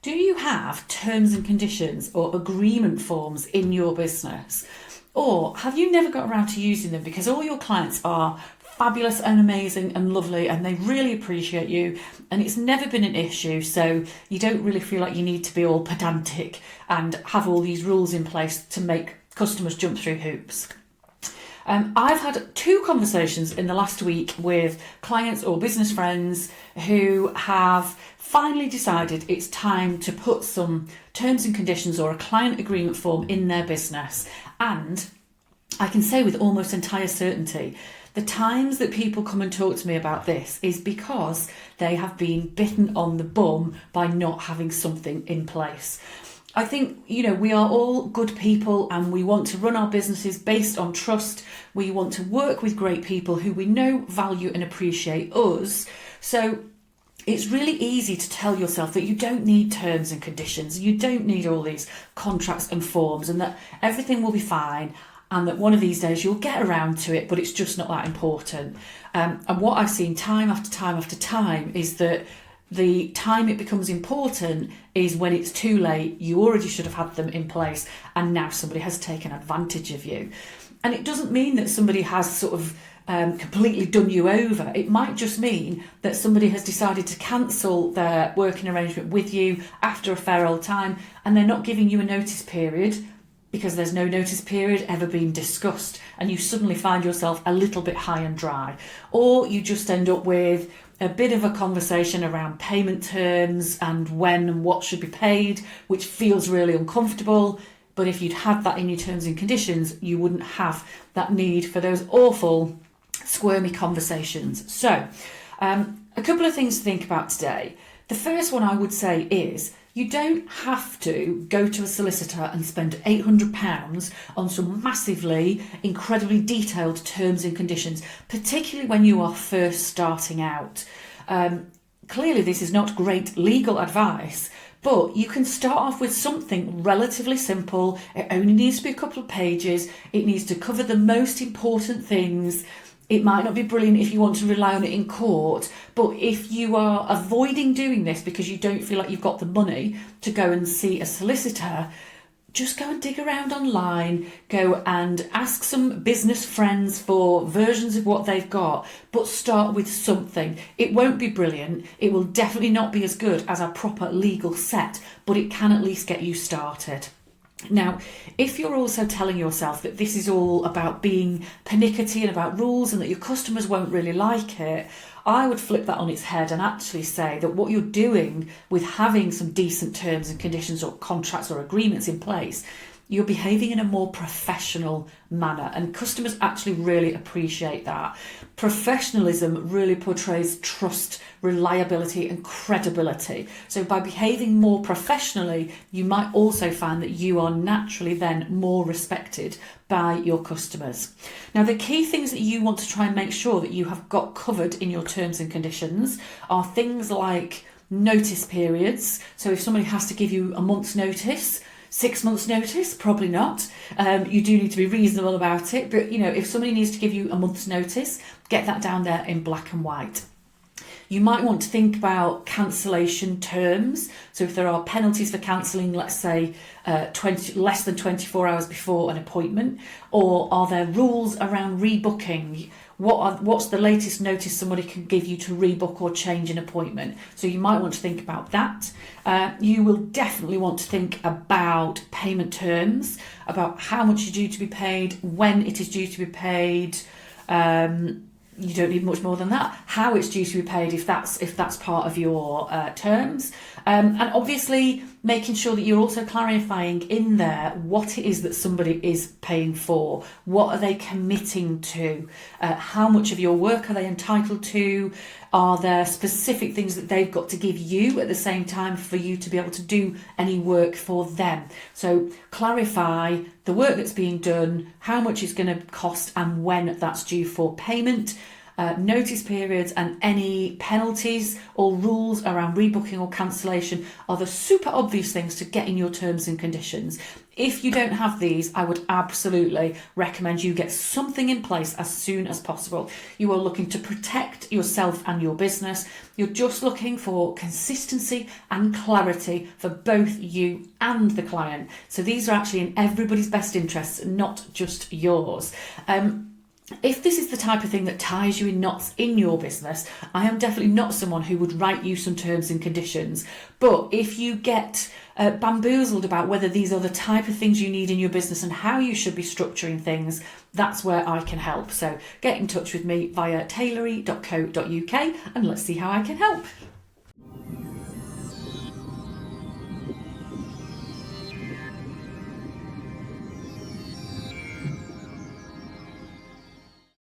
Do you have terms and conditions or agreement forms in your business? Or have you never got around to using them because all your clients are fabulous and amazing and lovely and they really appreciate you and it's never been an issue, so you don't really feel like you need to be all pedantic and have all these rules in place to make customers jump through hoops? I've had 2 conversations in the last week with clients or business friends who have finally decided it's time to put some terms and conditions or a client agreement form in their business. And I can say with almost entire certainty, the times that people come and talk to me about this is because they have been bitten on the bum by not having something in place. I think, we are all good people and we want to run our businesses based on trust. We want to work with great people who we know, value and appreciate us. So it's really easy to tell yourself that you don't need terms and conditions. You don't need all these contracts and forms and that everything will be fine and that one of these days you'll get around to it, but it's just not that important. And what I've seen time after time after time is that the time it becomes important is when it's too late. You already should have had them in place and now somebody has taken advantage of you. And it doesn't mean that somebody has sort of completely done you over. It might just mean that somebody has decided to cancel their working arrangement with you after a fair old time and they're not giving you a notice period because there's no notice period ever being discussed and you suddenly find yourself a little bit high and dry. Or you just end up with a bit of a conversation around payment terms and when and what should be paid, which feels really uncomfortable. But if you'd had that in your terms and conditions, you wouldn't have that need for those awful squirmy conversations. So a couple of things to think about today. The first one I would say is you don't have to go to a solicitor and spend £800 on some massively, incredibly detailed terms and conditions, particularly when you are first starting out. Clearly, this is not great legal advice, but you can start off with something relatively simple. It only needs to be a couple of pages. It needs to cover the most important things. It might not be brilliant if you want to rely on it in court, but if you are avoiding doing this because you don't feel like you've got the money to go and see a solicitor, just go and dig around online, go and ask some business friends for versions of what they've got, but start with something. It won't be brilliant. It will definitely not be as good as a proper legal set, but it can at least get you started. Now, if you're also telling yourself that this is all about being pernickety and about rules and that your customers won't really like it, I would flip that on its head and actually say that what you're doing with having some decent terms and conditions or contracts or agreements in place, you're behaving in a more professional manner, and customers actually really appreciate that. Professionalism really portrays trust, reliability and credibility. So by behaving more professionally, you might also find that you are naturally then more respected by your customers. Now, the key things that you want to try and make sure that you have got covered in your terms and conditions are things like notice periods. So if somebody has to give you a month's notice, 6 months notice, probably not. You do need to be reasonable about it. But, if somebody needs to give you a month's notice, get that down there in black and white. You might want to think about cancellation terms. So if there are penalties for cancelling, let's say less than 24 hours before an appointment, or are there rules around rebooking? What's the latest notice somebody can give you to rebook or change an appointment? So you might want to think about that. You will definitely want to think about payment terms, about how much is due to be paid, when it is due to be paid. You don't need much more than that. How it's due to be paid if that's part of your terms. And obviously making sure that you're also clarifying in there what it is that somebody is paying for. What are they committing to? How much of your work are they entitled to? Are there specific things that they've got to give you at the same time for you to be able to do any work for them? So clarify the work that's being done, how much it's going to cost and when that's due for payment. notice periods and any penalties or rules around rebooking or cancellation are the super obvious things to get in your terms and conditions. If you don't have these, I would absolutely recommend you get something in place as soon as possible. You are looking to protect yourself and your business. You're just looking for consistency and clarity for both you and the client. So these are actually in everybody's best interests, not just yours. If this is the type of thing that ties you in knots in your business, I am definitely not someone who would write you some terms and conditions. But if you get bamboozled about whether these are the type of things you need in your business and how you should be structuring things, that's where I can help. So get in touch with me via tailory.co.uk and let's see how I can help.